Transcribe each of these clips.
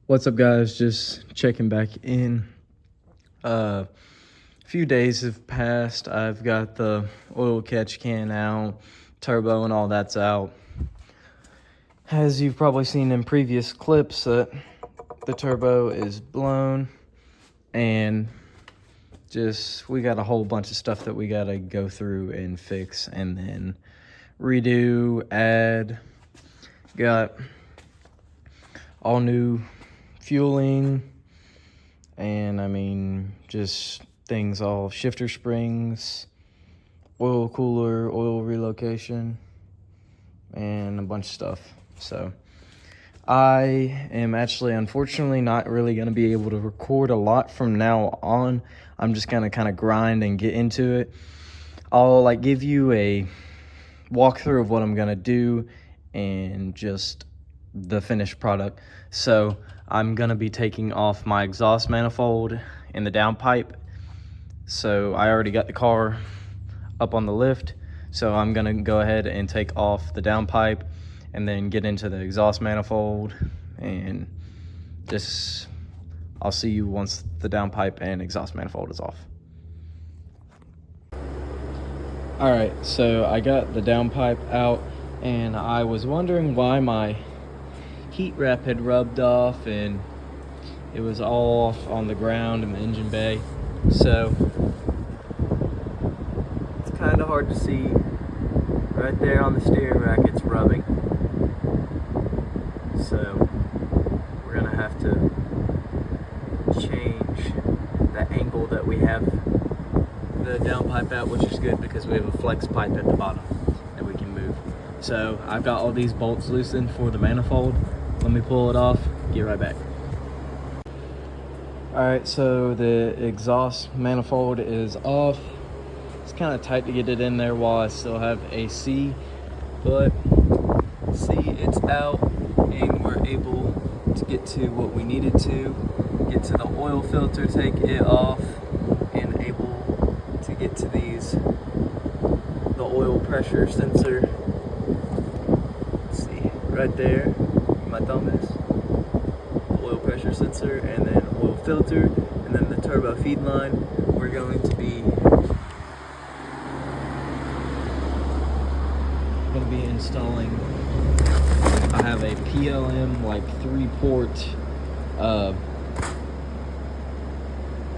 What's up, guys? Just checking back in. A few days have passed. I've got the oil catch can out, turbo and all that's out. As you've probably seen in previous clips, that the turbo is blown, and just we got a whole bunch of stuff that we gotta go through and fix and then redo, add. Got all new fueling, and I mean just things, all shifter springs, oil cooler, oil relocation, and a bunch of stuff. So I am actually unfortunately not really going to be able to record a lot from now on. I'm just going to kind of grind and get into it. I'll give you a walkthrough of what I'm going to do and just the finished product. So I'm going to be taking off my exhaust manifold in the downpipe. So I already got the car up on the lift, so I'm going to go ahead and take off the downpipe and then get into the exhaust manifold, and just I'll see you once the downpipe and exhaust manifold is off. All right, so I got the downpipe out, and I was wondering why my heat wrap had rubbed off and it was all off on the ground in the engine bay. So it's kind of hard to see. Right there on the steering rack, it's rubbing. So we're gonna have to change the angle that we have the downpipe at, which is good because we have a flex pipe at the bottom that we can move. So I've got all these bolts loosened for the manifold. Let me pull it off, get right back. All right, so the exhaust manifold is off. It's kind of tight to get it in there while I still have AC, but see, it's out, and we're able to get to what we needed to, get to the oil filter, take it off, and able to get to the oil pressure sensor. Let's see, right there, where my thumb is, oil pressure sensor, and then oil filter, and then the turbo feed line. We're going to be installing, I have a PLM 3-port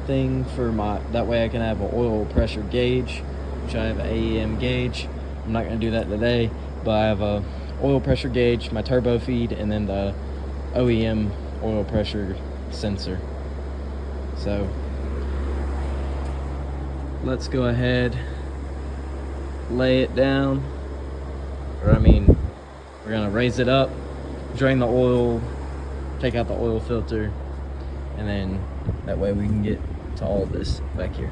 thing for that way I can have an oil pressure gauge, which I have an AEM gauge. I'm not going to do that today, but I have a oil pressure gauge, my turbo feed, and then the OEM oil pressure sensor. So let's go ahead, lay it down, we're gonna raise it up, drain the oil, take out the oil filter, and then that way we can get to all this back here.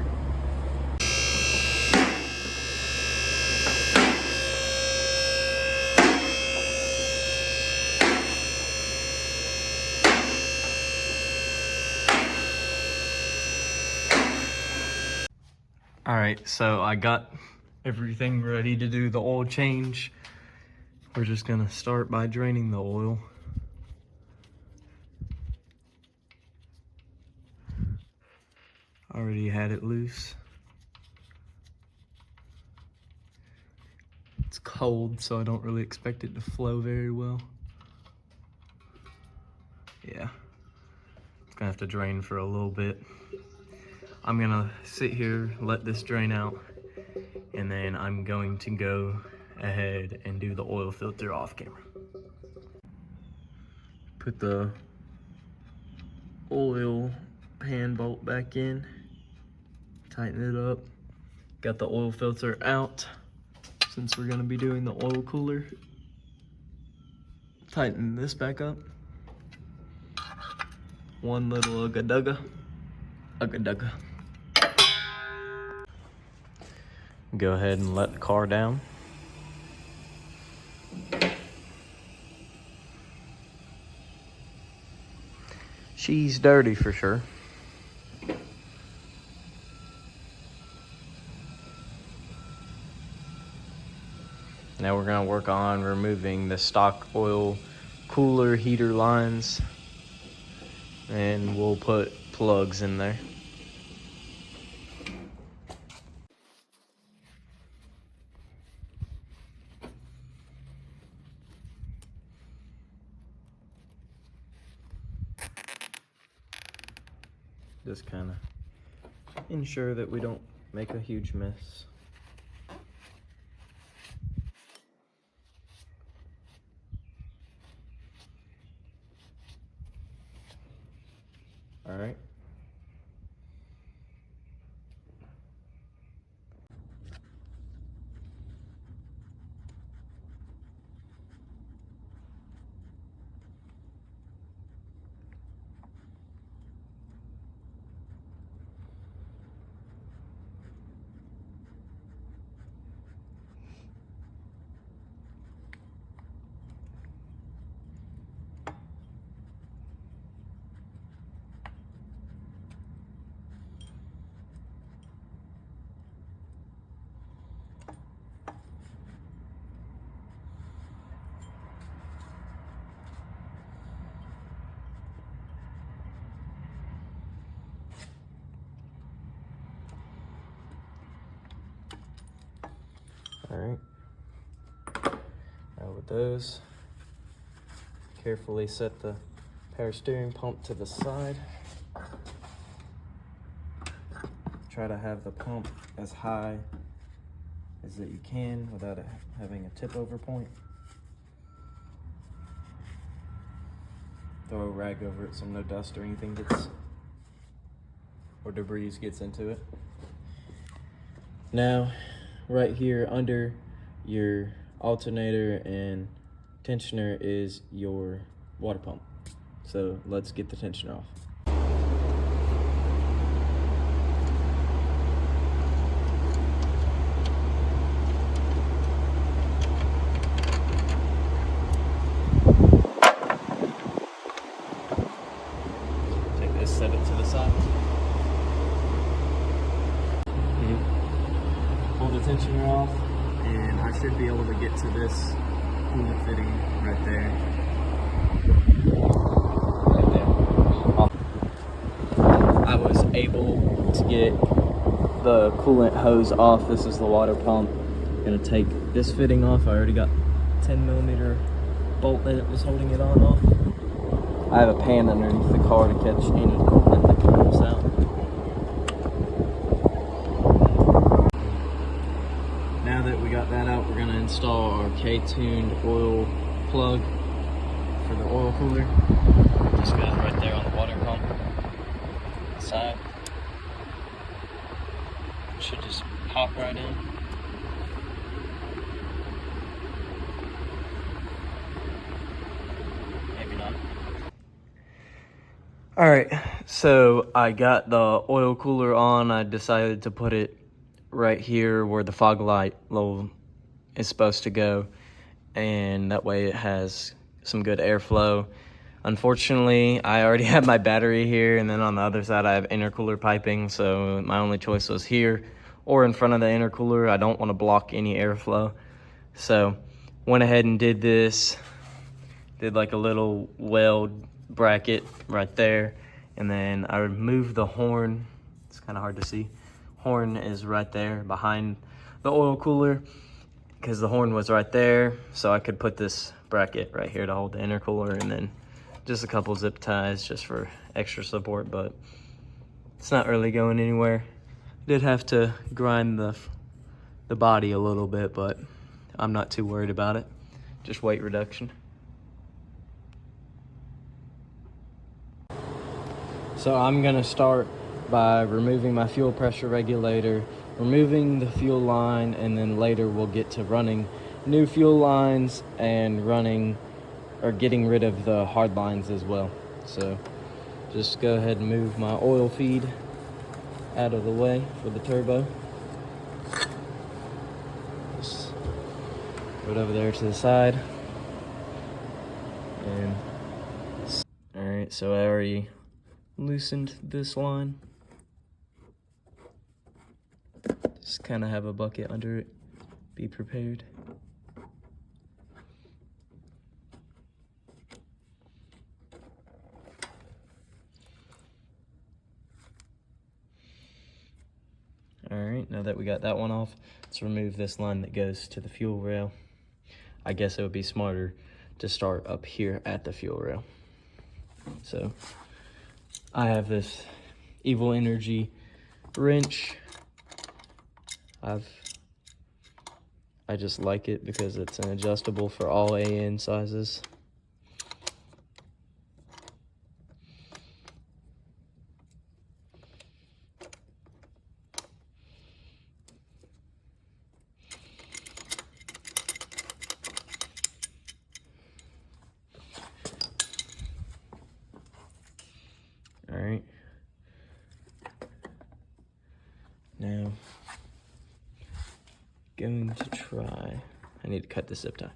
All right, so I got everything ready to do the oil change. We're just gonna start by draining the oil. Already had it loose. It's cold, so I don't really expect it to flow very well. Yeah, it's gonna have to drain for a little bit. I'm gonna sit here, let this drain out, and then I'm going to go ahead and do the oil filter off camera. Put the oil pan bolt back in, tighten it up. Got the oil filter out since we're gonna be doing the oil cooler. Tighten this back up. One little ugga dugga. Go ahead and let the car down. She's dirty for sure. Now we're gonna work on removing the stock oil cooler heater lines. and we'll put plugs in there. Just kind of ensure that we don't make a huge mess. All right. All right. Now with those, carefully set the power steering pump to the side. Try to have the pump as high as that you can without it having a tip over point. Throw a rag over it so no dust or anything gets, or debris gets into it. Now, right here under your alternator and tensioner is your water pump. So let's get the tensioner off. Take this, set it to the side. Pull the tensioner off, and I should be able to get to this coolant fitting right there. I was able to get the coolant hose off. This is the water pump. I'm gonna take this fitting off. I already got 10mm bolt that was holding it on off. I have a pan underneath the car to catch any coolant that comes out. Now that we got that out, we're gonna install our K-tuned oil plug for the oil cooler. Just goes right there on the water pump side. Should just pop right in. Maybe not. All right, so I got the oil cooler on. I decided to put it right here where the fog light is supposed to go, and that way it has some good airflow. Unfortunately, I already have my battery here, and then on the other side I have intercooler piping, so my only choice was here or in front of the intercooler. I don't want to block any airflow, so went ahead and did this. Did like a little weld bracket right there, and then I removed the horn. It's kind of hard to see. Horn is right there behind the oil cooler because the horn was right there, so I could put this bracket right here to hold the intercooler, and then just a couple zip ties just for extra support, but it's not really going anywhere. Did have to grind the body a little bit, but I'm not too worried about it. Just weight reduction. So I'm gonna start by removing my fuel pressure regulator, removing the fuel line, and then later we'll get to running new fuel lines and running or getting rid of the hard lines as well. So just go ahead and move my oil feed out of the way for the turbo. Just put it over there to the side. And all right, so I already loosened this line. Just kind of have a bucket under it. Be prepared. right, now that we got that one off, let's remove this line that goes to the fuel rail. I guess it would be smarter to start up here at the fuel rail. So I have this Evil Energy wrench. I just like it because it's an adjustable for all AN sizes. All right. Now, going to try, I need to cut the zip tie.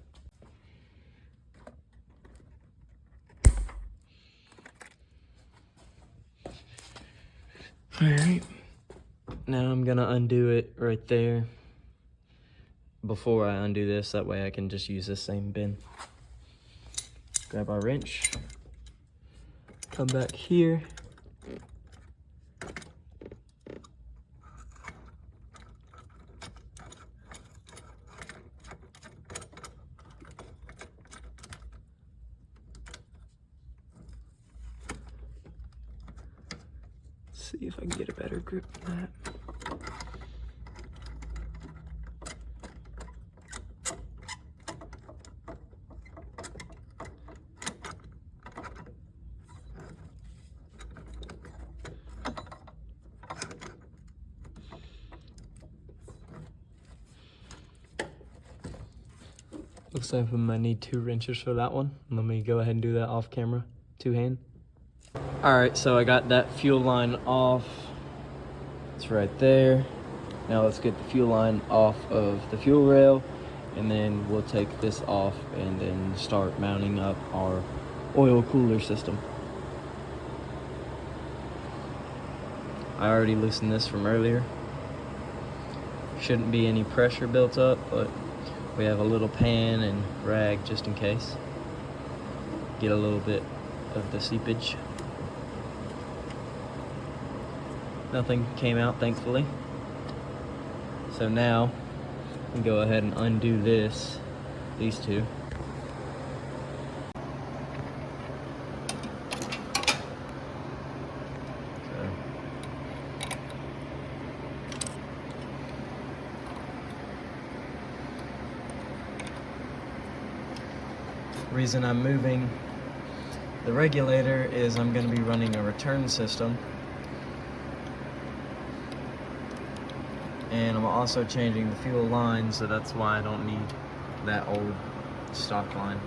All right, now I'm gonna undo it right there before I undo this, that way I can just use this same bin. Grab our wrench, come back here. See if I can get a better grip than that. Looks like I might need 2 wrenches for that one. Let me go ahead and do that off camera, 2-hand. All right, so I got that fuel line off. It's right there. Now let's get the fuel line off of the fuel rail, and then we'll take this off and then start mounting up our oil cooler system. I already loosened this from earlier. Shouldn't be any pressure built up, but we have a little pan and rag just in case. Get a little bit of the seepage. Nothing came out, thankfully. So now, we can go ahead and undo these two. Reason I'm moving the regulator is I'm going to be running a return system, and I'm also changing the fuel line, so that's why I don't need that old stock line.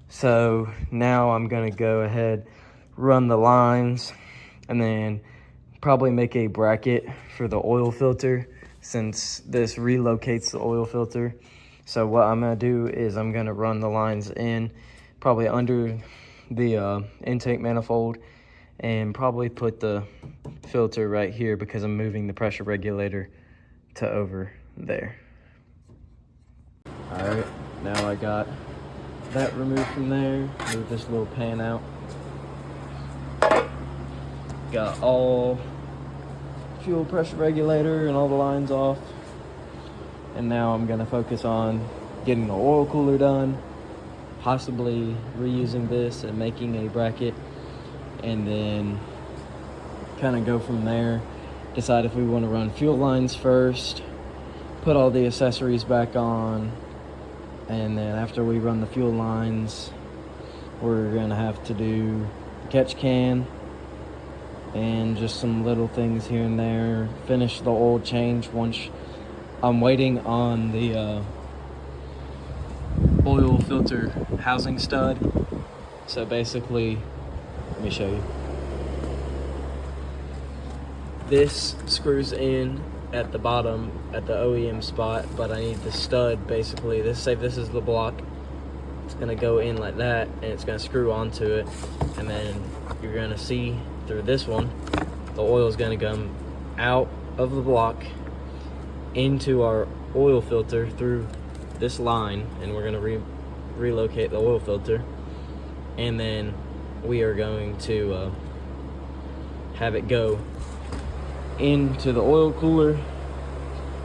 So now I'm going to go ahead, run the lines, and then probably make a bracket for the oil filter, since this relocates the oil filter. So what I'm gonna do is I'm gonna run the lines in, probably under the intake manifold, and probably put the filter right here because I'm moving the pressure regulator to over there. All right, now I got that removed from there. Move this little pan out. Got all fuel pressure regulator and all the lines off. And now I'm gonna focus on getting the oil cooler done, possibly reusing this and making a bracket, and then kind of go from there. Decide if we want to run fuel lines first, put all the accessories back on, and then after we run the fuel lines, we're gonna have to do catch can and just some little things here and there. Finish the oil change once. I'm waiting on the oil filter housing stud. So basically, let me show you. This screws in at the bottom at the OEM spot, but I need the stud basically. Say this is the block. It's gonna go in like that, and it's gonna screw onto it, and then you're gonna see through this one, the oil is gonna come out of the block into our oil filter through this line, and we're going to relocate the oil filter, and then we are going to have it go into the oil cooler,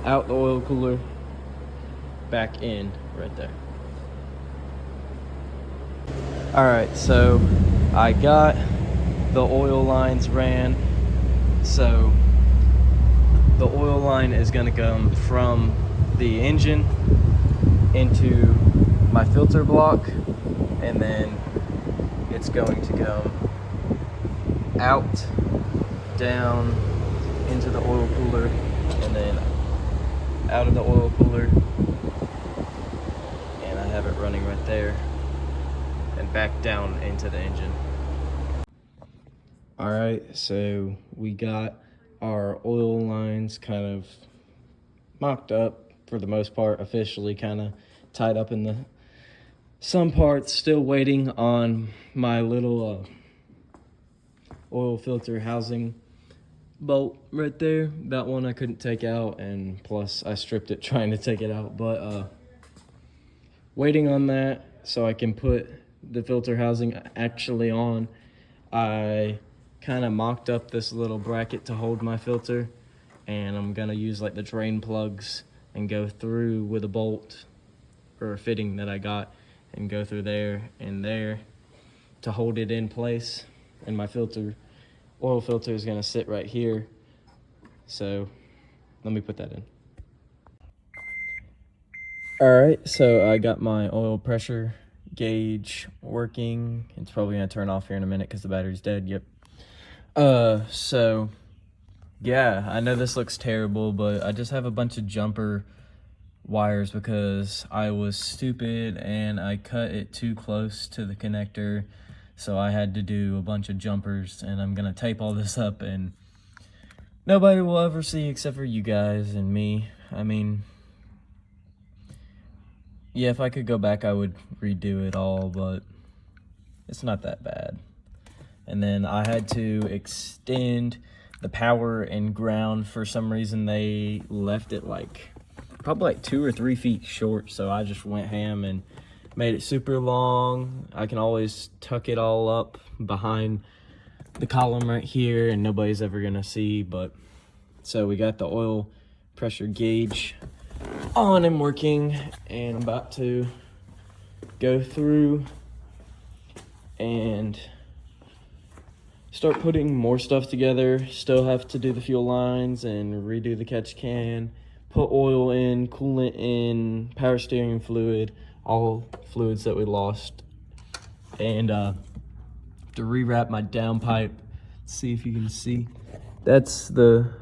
out the oil cooler, back in right there. All right, so I got the oil lines ran. So the oil line is going to come from the engine into my filter block, and then it's going to come out, down, into the oil cooler, and then out of the oil cooler, and I have it running right there, and back down into the engine. All right, so we got our oil lines kind of mocked up for the most part, officially kind of tied up in the some parts, still waiting on my little oil filter housing bolt right there. That one I couldn't take out, and plus I stripped it trying to take it out, but waiting on that so I can put the filter housing actually on. I kind of mocked up this little bracket to hold my filter, and I'm gonna use like the drain plugs and go through with a bolt or a fitting that I got, and go through there and there to hold it in place. And my oil filter is gonna sit right here. So let me put that in. All right, so I got my oil pressure gauge working. It's probably gonna turn off here in a minute because the battery's dead. Yep. So yeah, I know this looks terrible, but I just have a bunch of jumper wires because I was stupid and I cut it too close to the connector. So I had to do a bunch of jumpers, and I'm gonna tape all this up, and nobody will ever see except for you guys and me. I mean, yeah, if I could go back, I would redo it all, but it's not that bad. And then I had to extend the power and ground. For some reason, they left it probably 2 or 3 feet short. So I just went ham and made it super long. I can always tuck it all up behind the column right here, and nobody's ever gonna see. But so we got the oil pressure gauge on and working, and I'm about to go through and start putting more stuff together. Still have to do the fuel lines and redo the catch can, put oil in, coolant in, power steering fluid, all fluids that we lost, and to rewrap my downpipe. See if you can see. That's the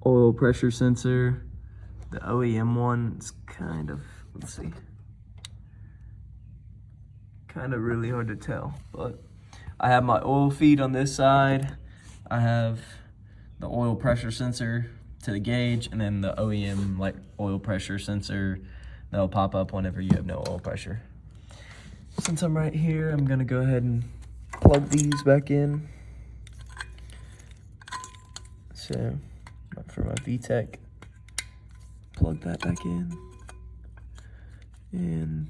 oil pressure sensor. The OEM one is kind of, let's see, kind of really hard to tell, but I have my oil feed on this side. I have the oil pressure sensor to the gauge, and then the OEM oil pressure sensor that'll pop up whenever you have no oil pressure. Since I'm right here, I'm gonna go ahead and plug these back in. So for my VTEC, plug that back in, and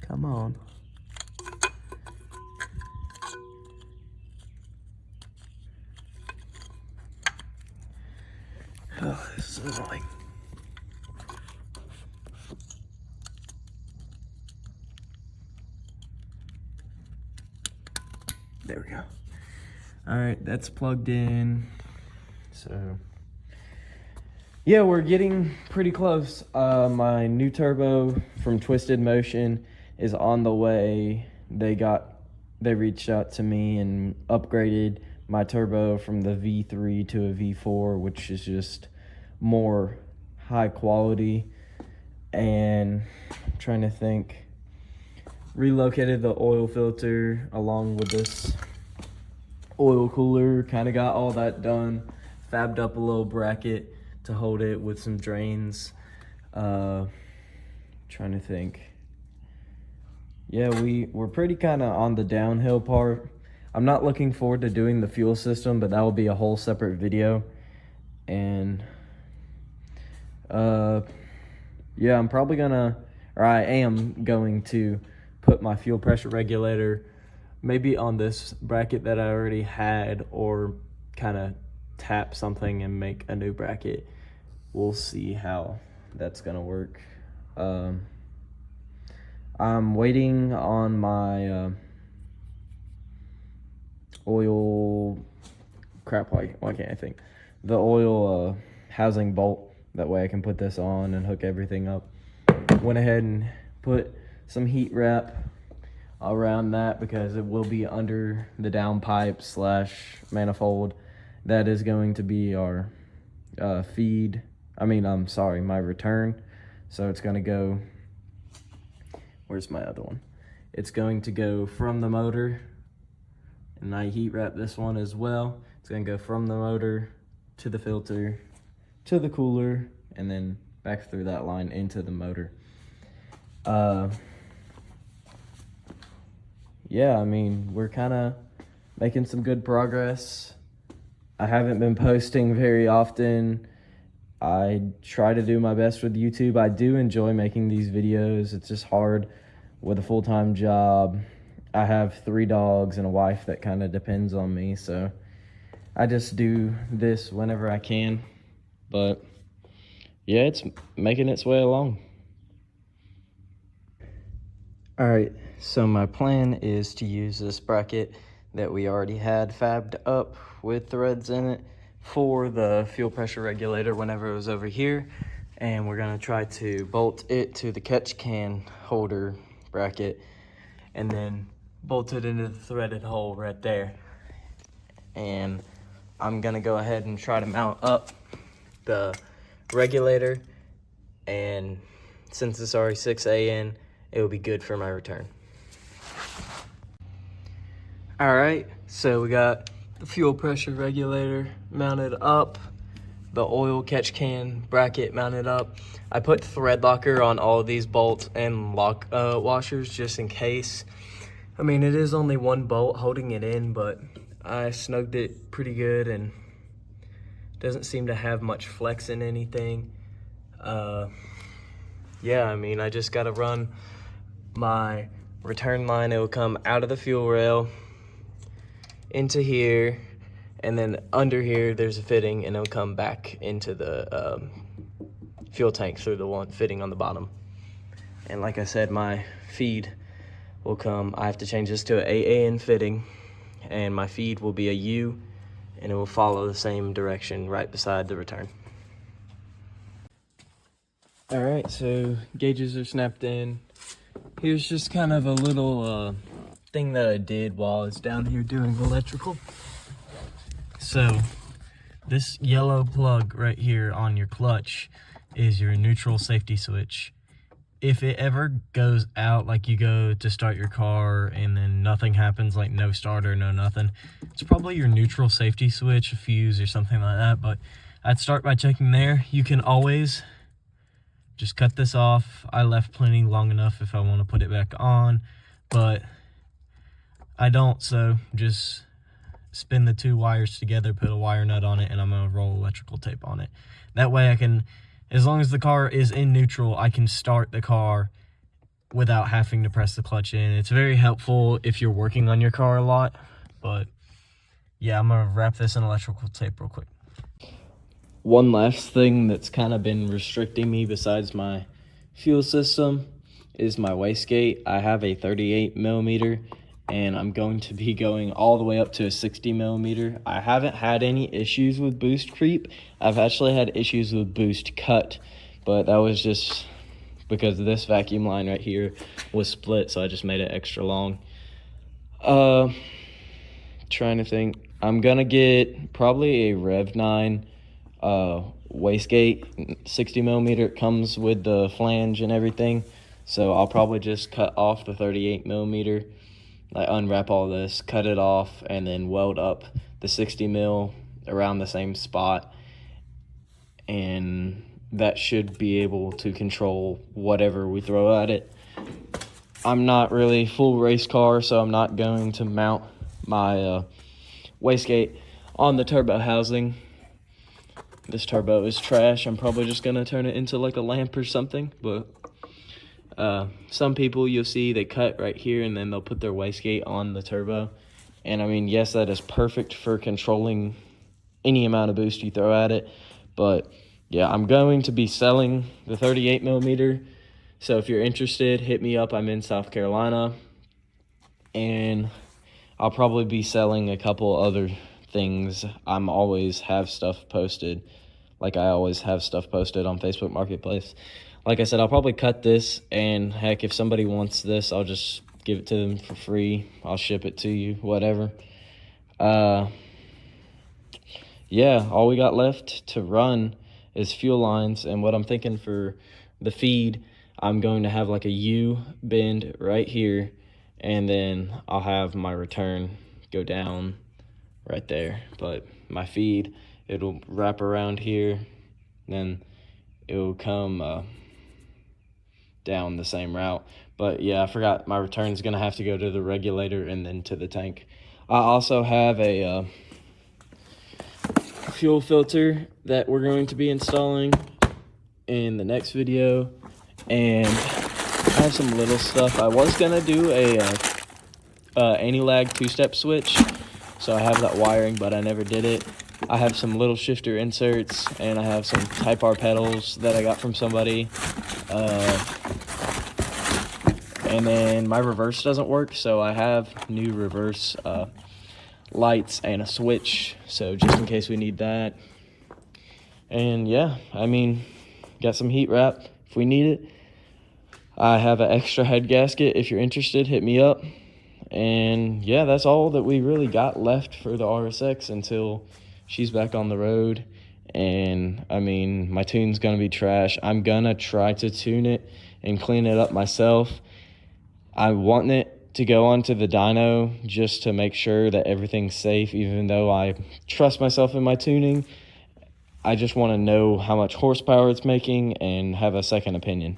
come on. Oh, this is annoying. There we go. All right, that's plugged in. So yeah, we're getting pretty close. My new turbo from Twisted Motion is on the way. They reached out to me and upgraded my turbo from the V3 to a V4, which is just more high quality. And I'm trying to think, relocated the oil filter along with this oil cooler, kind of got all that done, fabbed up a little bracket to hold it with some drains. Trying to think. Yeah, we're pretty kind of on the downhill part. I'm not looking forward to doing the fuel system, but that will be a whole separate video. And yeah, I am going to put my fuel pressure regulator maybe on this bracket that I already had, or kind of tap something and make a new bracket. We'll see how that's gonna work. I'm waiting on my oil crap. Why can't I think? The oil housing bolt. That way I can put this on and hook everything up. Went ahead and put some heat wrap around that because it will be under the downpipe / manifold. That is going to be our feed. My return. So it's going to go, where's my other one? It's going to go from the motor, and I heat wrap this one as well. It's going to go from the motor to the filter, to the cooler, and then back through that line into the motor. Yeah, I mean, we're kind of making some good progress. I haven't been posting very often. I try to do my best with YouTube. I do enjoy making these videos. It's just hard with a full-time job. I have 3 dogs and a wife that kind of depends on me, so I just do this whenever I can. But yeah, it's making its way along. All right, so my plan is to use this bracket that we already had fabbed up with threads in it for the fuel pressure regulator whenever it was over here, and we're gonna try to bolt it to the catch can holder bracket and then bolt it into the threaded hole right there. And I'm gonna go ahead and try to mount up the regulator, and since it's already 6A in, it will be good for my return. All right, so we got the fuel pressure regulator mounted up, the oil catch can bracket mounted up. I put thread locker on all of these bolts and lock washers just in case. I mean, it is only one bolt holding it in, but I snugged it pretty good and doesn't seem to have much flex in anything. Yeah, I mean, I just gotta run my return line. It will come out of the fuel rail into here, and then under here there's a fitting, and it'll come back into the fuel tank through the one fitting on the bottom. And like I said, my feed will come, I have to change this to an AAN fitting, and my feed will be a U, and it will follow the same direction right beside the return. All right, so gauges are snapped in. Here's just kind of a little thing that I did while I was down here doing electrical. So this yellow plug right here on your clutch is your neutral safety switch. If it ever goes out, like you go to start your car and then nothing happens, like no starter, no nothing, it's probably your neutral safety switch, a fuse or something like that. But I'd start by checking there. You can always just cut this off. I left plenty long enough if I want to put it back on, but I don't, so just spin the 2 wires together, put a wire nut on it, and I'm going to roll electrical tape on it. That way I can, as long as the car is in neutral, I can start the car without having to press the clutch in. It's very helpful if you're working on your car a lot, but yeah, I'm going to wrap this in electrical tape real quick. One last thing that's kind of been restricting me besides my fuel system is my wastegate. I have a 38 millimeter, and I'm going to be going all the way up to a 60 millimeter. I haven't had any issues with boost creep. I've actually had issues with boost cut, but that was just because this vacuum line right here was split, so I just made it extra long. Trying to think. I'm gonna get probably a Rev 9 wastegate, 60 millimeter. It comes with the flange and everything, so I'll probably just cut off the 38 millimeter, like unwrap all this, cut it off, and then weld up the 60 mil around the same spot, and that should be able to control whatever we throw at it. I'm not really full race car, so I'm not going to mount my wastegate on the turbo housing. This turbo is trash. I'm probably just gonna turn it into like a lamp or something, but Some people you'll see they cut right here and then they'll put their wastegate on the turbo. And I mean, yes, that is perfect for controlling any amount of boost you throw at it. But yeah, I'm going to be selling the 38 millimeter. So if you're interested, hit me up. I'm in South Carolina. And I'll probably be selling a couple other things. I'm always have stuff posted. Like I always have stuff posted on Facebook Marketplace. Like I said, I'll probably cut this, and heck, if somebody wants this, I'll just give it to them for free. I'll ship it to you, whatever. Yeah, all we got left to run is fuel lines, and what I'm thinking for the feed, I'm going to have like a U bend right here, and then I'll have my return go down right there. But my feed, it'll wrap around here, then it'll come down the same route. But yeah, I forgot my return's gonna have to go to the regulator and then to the tank. I also have a fuel filter that we're going to be installing in the next video, and I have some little stuff. I was gonna do a anti-lag two-step switch, so I have that wiring, but I never did it. I have some little shifter inserts, and I have some Type R pedals that I got from somebody. And then my reverse doesn't work, so I have new reverse lights and a switch, so just in case we need that. And yeah, I mean, got some heat wrap if we need it. I have an extra head gasket. If you're interested, hit me up. And yeah, that's all that we really got left for the RSX until she's back on the road. And I mean, my tune's gonna be trash. I'm gonna try to tune it and clean it up myself. I want it to go onto the dyno just to make sure that everything's safe, even though I trust myself in my tuning. I just want to know how much horsepower it's making and have a second opinion.